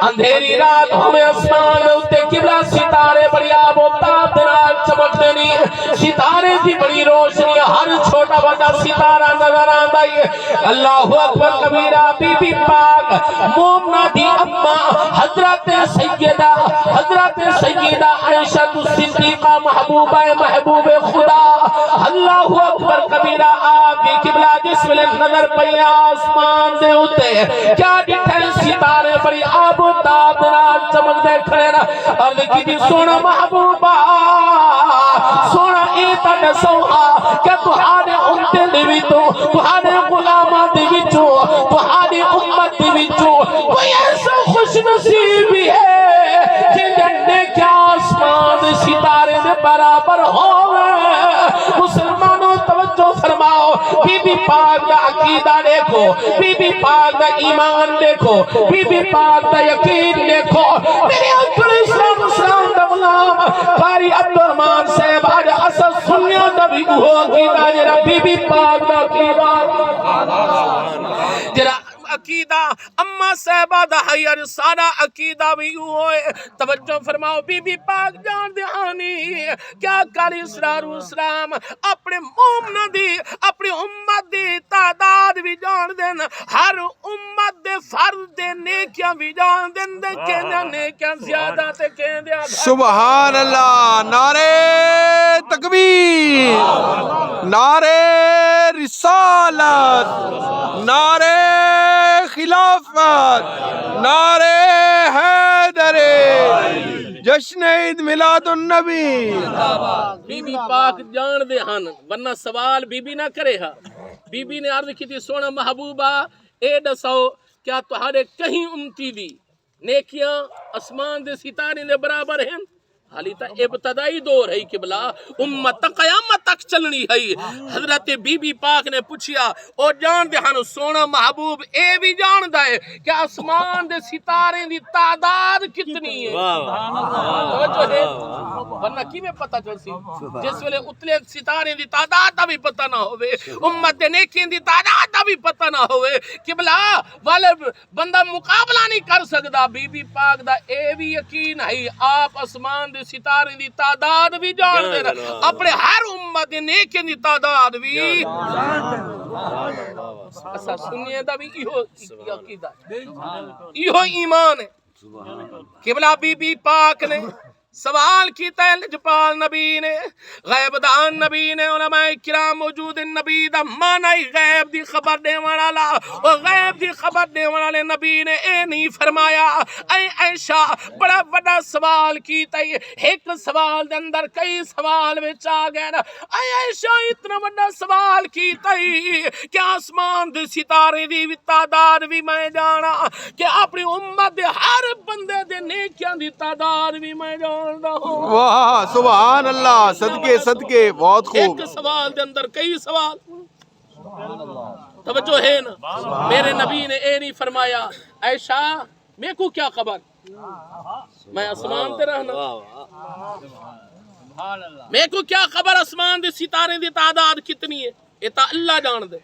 اندھیری رات ہمیں اسمان میں اتے قبلہ ستارے بڑی آب و تاب دنال چمکتے نہیں، ستارے کی بڑی روشنی، ہر چھوٹا بڑا ستارہ نظر آندہ ہے۔ اللہ اکبر کبیرہ، بی بی پاک مومنہ دی اما حضرت سیدہ عائشہ صدیقہ محبوبہ محبوب خدا، اللہ اکبر کبیرہ، آپ کی قبلہ جس میں نظر پئی آسمان دے ہوتے کیا ڈٹھے ستارے بڑی آب و تاب نال چمک دے کھڑے نا، اور لکھی دی سونا محبوبہ سونا ایتا نسوہا کیا تہانے امتے دیوی تو تہانے غلامہ دیوی تو تہانے امت دیوی تو کوئی ایسا خوش نصیبی ہے جنہیں کیا آسمان ستارے دے برابر ہوئے۔ مسلمانوں توجہ فرماؤ، بی بی پاک دا عقیدہ دیکھو، بی بی پاک دا ایمان دیکھو، بی بی پاک دا یقین دیکھو۔ میرے اکبر اسلام دا غلام قاری عبدالرحمن صاحب آج اصل سنیوں دا بھی وہ عقیدہ جرا بی بی پاک دا عقیدہ جرا عقیدہ اما صاحبہ دا حیر سارا عقیدہ بھی ہوئے۔ توجہ فرماؤ، بی بی پاک جان دہانی کیا قاری اسلام اپنے مومنہ دی اپنی امت دی تعداد بھی جان دین، ہر امت دے فرد دے نیکیاں بھی جان دین، دے کہنے نیکیاں زیادہ تے کہنے سبحان اللہ، نعرہ تکبیر، نعرہ رسالت، نعرہ خلافت، نعرہ حیدر، جشن عید میلاد النبی۔ بی بی پاک جان دے ہن، ورنہ سوال بی بی نہ کرے ہا۔ بی بی نے عرض کی تھی سونا محبوبہ اے دسو کیا تہارے کہیں امتی دی نیکیاں اسمان دے ستارے دے برابر ہیں؟ حالی تا ابتدائی دور ہے قبلہ، امت قیامت تک چلنی ہے۔ حضرت بی بی پاک نے پوچھیا او جان دے ہن سونا محبوب اے بھی جان دے کہ آسمان دے ستارے دی تعداد کتنی ہے؟ توجہ ہے، ورنہ کی میں پتہ چل سی جس ویلے اتلے ستارے دی تعداد دا بھی پتہ نہ ہوئے، امت دے نیکین دی تعداد دا بھی پتہ نہ ہوئے، قبلہ والے بندہ مقابلہ نہیں کر سکتا۔ بی بی پاک دا اے بھی یقین ہے آپ آسمان دے ستارے دی تعداد بھی جان دے رہا، اپنے ہر امت دے نیکین دی تعداد بھی ایسا سنیے دا بھی ایہو عقیدہ ایہو ایمان ہے۔ قبلہ بی بی پاک نے سوال کیتا ہے لجپال نبی نے، غیب دان نبی نے، علماء کرام موجود نبی دا معنی غیب دی خبر دے والا، اور غیب دی خبر دے والے نبی نے اے نہیں فرمایا اے عائشہ بڑا بڑا سوال کیتا ہے، ایک سوال دے اندر کئی سوال وچ آ گئے نا، اے عائشہ اتنا بڑا سوال کیتا ہے کہ آسمان دے ستارے دی تعداد بھی میں جانا، کہ اپنی امت دے ہر بندے دے نیکیاں دی تعداد بھی میں جانا۔ واہ سبحان اللہ، صدقے صدقے، بہت خوب۔ ایک سوال دے اندر کئی سوال، توجہ ہے نا۔ میرے نبی نے اے نہیں فرمایا عائشہ میں کو کیا خبر، میں آسمان تے رہنا، میں کو کیا خبر آسمان دے ستارے دی تعداد کتنی ہے، یہ تا اللہ جان دے۔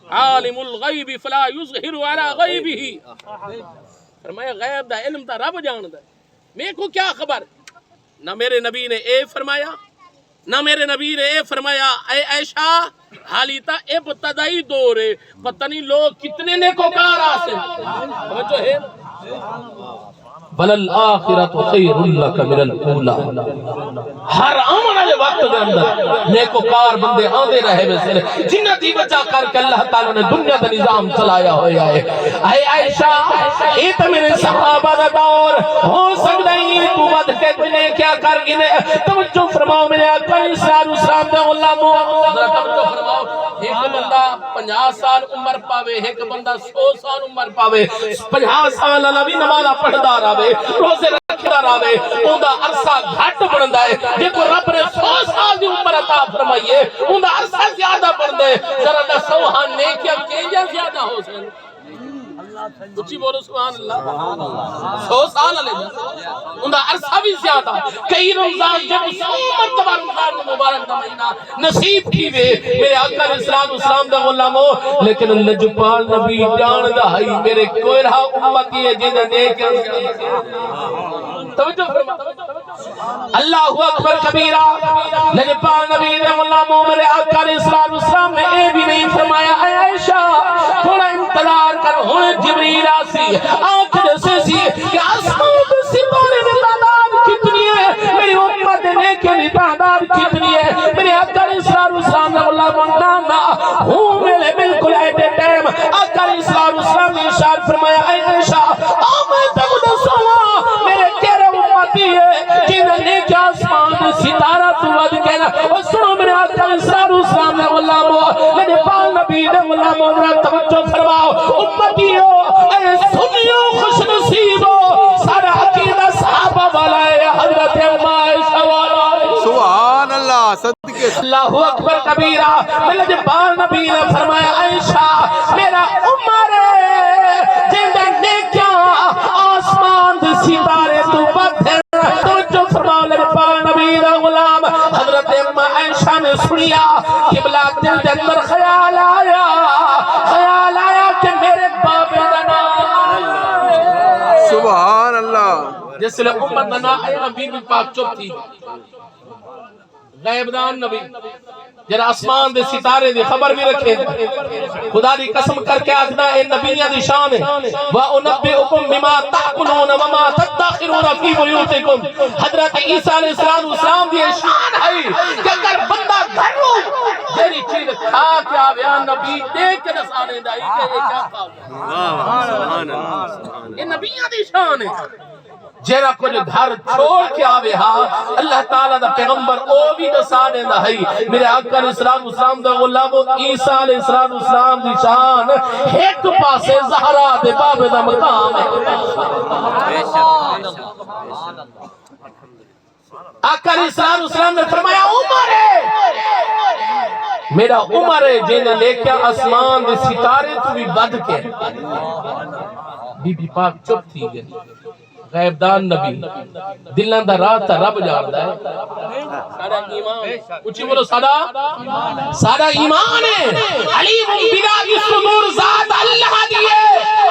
عالم الغیب فلا یظہر علی غیبہ، فرمایا غیب دا علم تا رب جان دے، میں کو کیا خبر۔ نہ میرے نبی نے اے فرمایا، نہ میرے نبی نے اے فرمایا اے عائشہ حالی تا ابتدائی دور ہے، پتہ نہیں لوگ کتنے نیکوکار آسے، توجہ ہے بل الآخرت خیر لک من الاولی، ہر آمن والے وقت دے اندر نیکوکار بندے آندے رہے ویسے جنہ دی وجہ کر کے اللہ تعالیٰ نے دنیا دا نظام چلایا ہویا ہے۔ اے عائشہ یہ تو میرے صحابہ دا دور ہو سکتا ہی تو ود کے گنے کیا کر گنے، توجہ فرماؤ میرے اکبر اسلام دے علماء، توجہ فرماؤ ایک بندہ 50 سال عمر پاوے، ایک بندہ 100 سال عمر پاوے، 50 سال اللہ بھی نمازہ پڑھدا رہے، روزے رکھدا رہے، اوندا عرصہ گھٹ بندا ہے۔ جے کو رب نے 100 سال دی عمر عطا فرمائیے اوندا عرصہ زیادہ بن دے، ذرا دسو ہاں نیکیاں کیجا زیادہ ہو سن۔ اچھی بولو سبحان اللہ 100 سال لے جا انہا عرصہ بھی زیادہ کئی رمضان جب 100 مرتبہ رمضان مبارک دا مہینہ نصیب کی وے میرے آقا علیہ السلام دا غلامو لیکن لجپال نبی جان دا ہائی میرے کوئی رہا امتی ہے جنہ نیک توجہ فرما اللہ اکبر کبیرہ لجپال نبی دے غلامو میرے آقا علیہ السلام نے اے بھی نہیں فرمایا اے عائشہ تھوڑا انتظار کر ہوئے جبریل آسی آنکھ جیسے سی کہ آسمان ستارے میں تعداد کتنی ہے میری امت نیکے میں تعداد کتنی ہے میرے آقا علیہ السلام نے اللہ منانا ہوں میرے بالکل ایٹے ٹائم آقا علیہ السلام نے اشارت فرمایا اے عائشہ آمین تک دسونا میرے کہرے امتی ہے جنہیں نیک آسمان ستارہ تو ود کہنا اور سنو میرے آقا علیہ السلام نے اللہ میرے پال نبی نے اللہ توجہ فرماؤ امتیو اے سنیو خوش نصیبو سارا عقیدہ صحابہ والا ہے حضرت عائشہ والا ہے سبحان اللہ صدقے اللہ اکبر کبیرہ میرے پال نبی نے فرمایا عائشہ میرا عمر ہے جنہیں نیکیاں آسمان دے ستارے تو بدھر توجہ فرماؤ میرے پال نبی نے غلام حضرت عائشہ نے سنیا قبلہ دل دے اندر خیال آیا کہ میرے باپ کا نام سبحان اللہ جس لئے امت نہ آیا بی بی پاک چپ تھی غیبدان نبی جرا آسمان دے ستارے دی خبر بھی رکھے خدا دی قسم کر کے آجنا اے نبیہ دی شان ہے وَأُنَبِّئُكُمْ بِمَا تَعْقُلُونَ وَمَا تَتَّخِرُونَ فِي بُيُوتِكُمْ حضرت عیسیٰ علیہ السلام دی شان ہے کہ اگر بندہ گھروں جیری چیز کھا کے آویا نبی دیکھ کے نسانے دائی کہ یہ کیا کھا یہ نبیہ دی شان ہے جیرا کچھ گھر چھوڑ کے آوے ہاں اللہ تعالیٰ دا پیغمبر او بھی دسانے دا ہے میرے آقا علیہ السلام دا غلام عیسیٰ علیہ السلام دی شان ایک پاسے زہرا دے باب دا مقام ہے آقا علیہ السلام نے فرمایا عمر ہے میرا عمر ہے جنہیں لے کے آسمان دے ستارے تو بھی بد کے بی بی پاک چپ تھی گئی غیبدان نبی دلان دا رات رب جاردہ ہے سارا ایمان اچھی بولو سارا ایمان ہے علیم بنا کی صدور ذات اللہ دیئے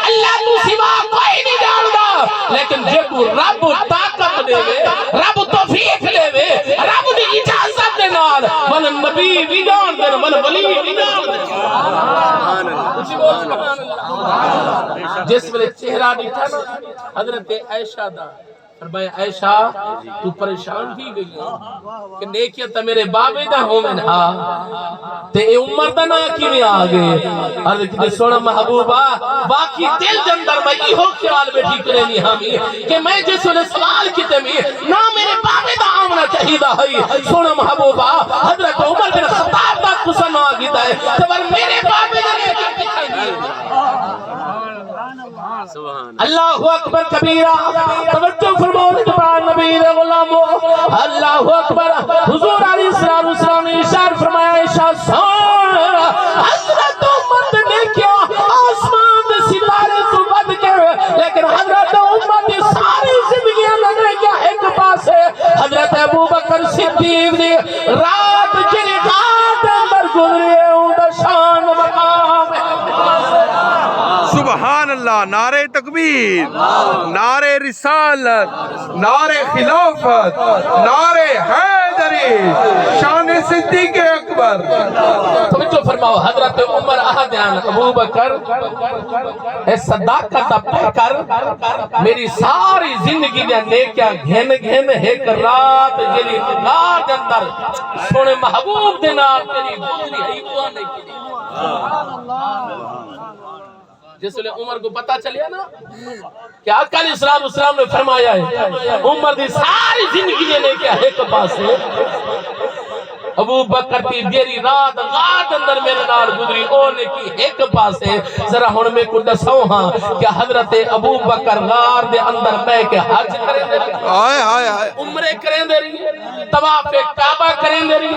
اللہ تو سوا کوئی نہیں جاردہ لیکن جب رب طاقت دے وے رب توفیق دے وے رب دی اجازت دے نال ول نبی بھی جان دے ول ولی بھی جان دے اچھی بولو سبحان اللہ جس میں چہرہ دیکھا نا حضرت عائشہ دا فرمایا عائشہ تو پریشان بھی گئی ہے کہ نیکیاں تا میرے بابے دا ہوں میں تے اے عمر دا نا کی میں آگے حضرت کتے سونا محبوبہ باقی دل جندر میں یہ ہو خیال بیٹھی کرینی ہمیں کہ میں جس نے سوال کیتے میں نا میرے بابے دا آمنا چاہیدہ ہے سونا محبوبہ حضرت عمر بن خطاب دا قسم آگیتا ہے کہ میرے بابے دا اللہ اکبر کبیرہ توجہ فرماؤ جبرائیل نبی غلامو اللہ اکبر حضور علیہ السلام نے اشارت فرمایا عائشہ سن حضرت عمر نے کیا آسمان دے ستارے تو بد کے لیکن حضرت عمر دی ساری زندگیاں نے کیا ایک پاس ہے حضرت ابوبکر صدیق دی رات جنی رات اندر گزرے ہوں دا شان مقام سبحان اللہ نعرہ تکبیر نعرہ رسالت نعرہ خلافت نعرہ حیدری شان صدیق اکبر توجہ فرماؤ حضرت عمر احدیان ابو بکر اے صداقت پہ کر میری ساری زندگی دیا نیکیاں گھن گھن ایک رات جلی نگار جندر سونے محبوب دینا تیری بکری حیبوہ نہیں کی جس لئے عمر کو پتا چلیا نا کہ آقا علیہ السلام نے فرمایا ہے عمر دی ساری زندگی نے کیا ایک پاس ہے ابو بکر تی دیری رات غات اندر میرے نال گزری اونے کی ایک پاس ہے ذرا ہن میں کو دساؤں ہاں کہ حضرت ابو بکر غار دے اندر میں کے حج کریں دے رہی آئے آئے آئے عمرے کریں دے رہی طواف کعبہ کریں دے رہی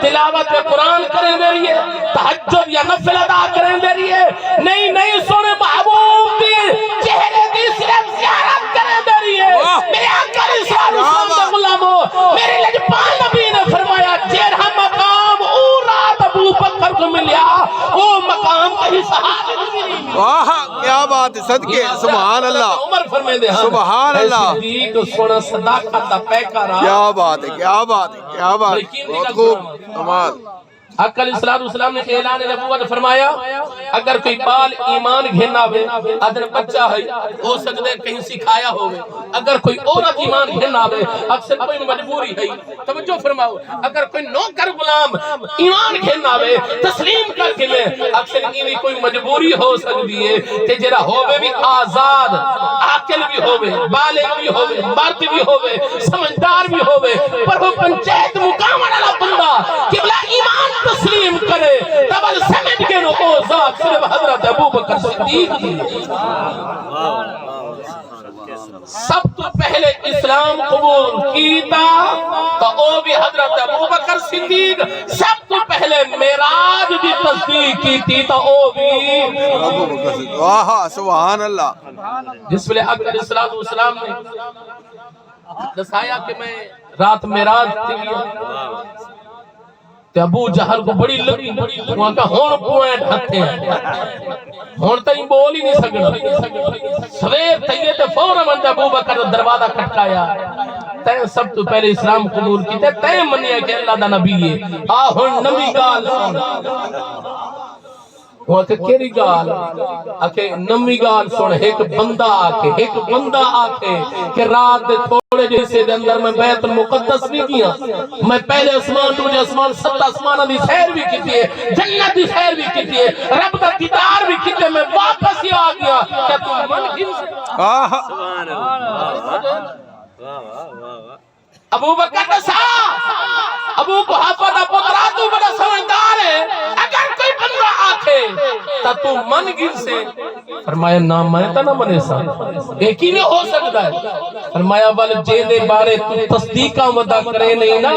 تلاوت قرآن کریں دے رہی ہے تہجد یا نفل ادا کریں دے رہی ہے نہیں سونے محبوب دی کہیں صحابی بھی نہیں ملے۔ واہ کیا بات ہے، صدقے سبحان اللہ، عمر فرمائے دے ہاں سبحان اللہ، صدیق سونا صداقت دا پیکارا۔ کیا بات ہے، کیا بات ہے، کیا بات ہے، بہت خوب، کمال۔ حق علیہ السلام نے اعلان نبوت فرمایا اگر کوئی بال ایمان گھنا وے ادن بچہ ہے ہو سکتے کہیں سکھایا ہوئے، اگر کوئی عورت ایمان گھنا وے اکثر کوئی مجبوری ہے، توجہ فرماؤ، اگر کوئی نوکر غلام ایمان گھنا وے تسلیم کر کے لے اکثر انہی کوئی مجبوری ہو سکتی ہے کہ جرا ہوئے بھی آزاد، عاقل بھی ہوئے، بالغ بھی ہوئے، مرد بھی ہوئے، سمجھدار بھی ہوئے، پر وہ پنچایت مقام والا بندہ قبلہ ایمان تسلیم کرے تبل سمجھ کے نو او ذات صرف حضرت ابو بکر صدیق دی۔ سب تو پہلے اسلام قبول کیتا تو او بھی حضرت ابو بکر صدیق، سب تو پہلے معراج دی تصدیق کیتی تو او بھی ابو بکر صدیق، واہ سبحان اللہ۔ جس لئے حق علیہ السلام نے دسایا کہ میں رات معراج تھی گیا تے ابو جہل کو بڑی لگی، وہاں کا ہون پوائنٹ ہتھے ہیں، ہون تائیں بول ہی نہیں سکنا، سویر تھئیے تے فوراں من ابو بکر دروازہ کھٹکایا، تین سب تو پہلے اسلام قبول کی تے تین منیا کہ اللہ دا نبی ہے، ہن نبی گال سن، وہاں کہ کیری گال آکے نمی گال سن، ایک بندہ آکے کہ رات دے تھوڑے جیسے دے اندر میں بیت المقدس نہیں کیا، میں پہلے اسمان ٹوٹے اسمان 7 اسمانہ دی سیر بھی کیتی ہے، جنت دی سیر بھی کیتی ہے، رب دا دیدار بھی کیتے ہے، میں واپس ہی آ گیا کہ تم من گن سے ابو بکر دسا ابو قحافہ دا پترا تو بڑا سمجھدار ہے، اگر کوئی بندہ آکھے تا تو من گر سے، فرمایا نا میں تا نہ منے سا، ایک ہی نہیں ہو سکتا ہے، فرمایا بل جے دے بارے تو تصدیقہ مدہ کرے نہیں نا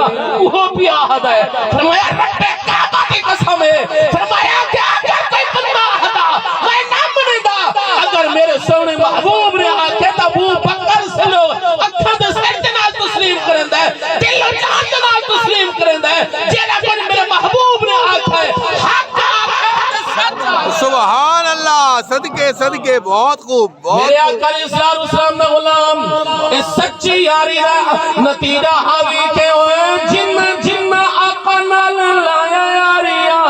وہ بھی آہد ہے، فرمایا رب کعبہ کی قسم ہے، فرمایا کہ اگر کوئی بندہ آہدہ میں نہ منے دا، اگر میرے سونے محبوب نے آکھے تا ابو بکر سے لو اکھا دے سر جنال تسلیم کرندہ ہے، دل و جان جنال تسلیم کرندہ ہے، جینا کن میرے محبوب نے آکھا ہے حق سبحان اللہ، صدقے صدقے، بہت خوب، میرے آقا علیہ السلام نے غلام اس سچی یاری دا نتیجہ حاوی کے ہوئے جن آقا نال لایا یاریا،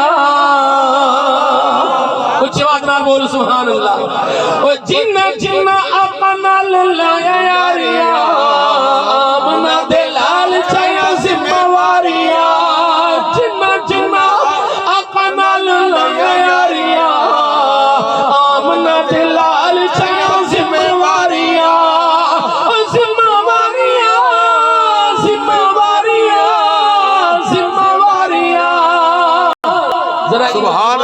کچھ بات نال بول سبحان اللہ، جن آقا نال لایا یاریا، آمنا دلال چایا ذمہ واریا، جن آقا نال لایا یاریا، آمنا دلال چایا ذمہ واریا، ذمہ واریا، ذمہ واریا، ذمہ واریا، ذرا سبحان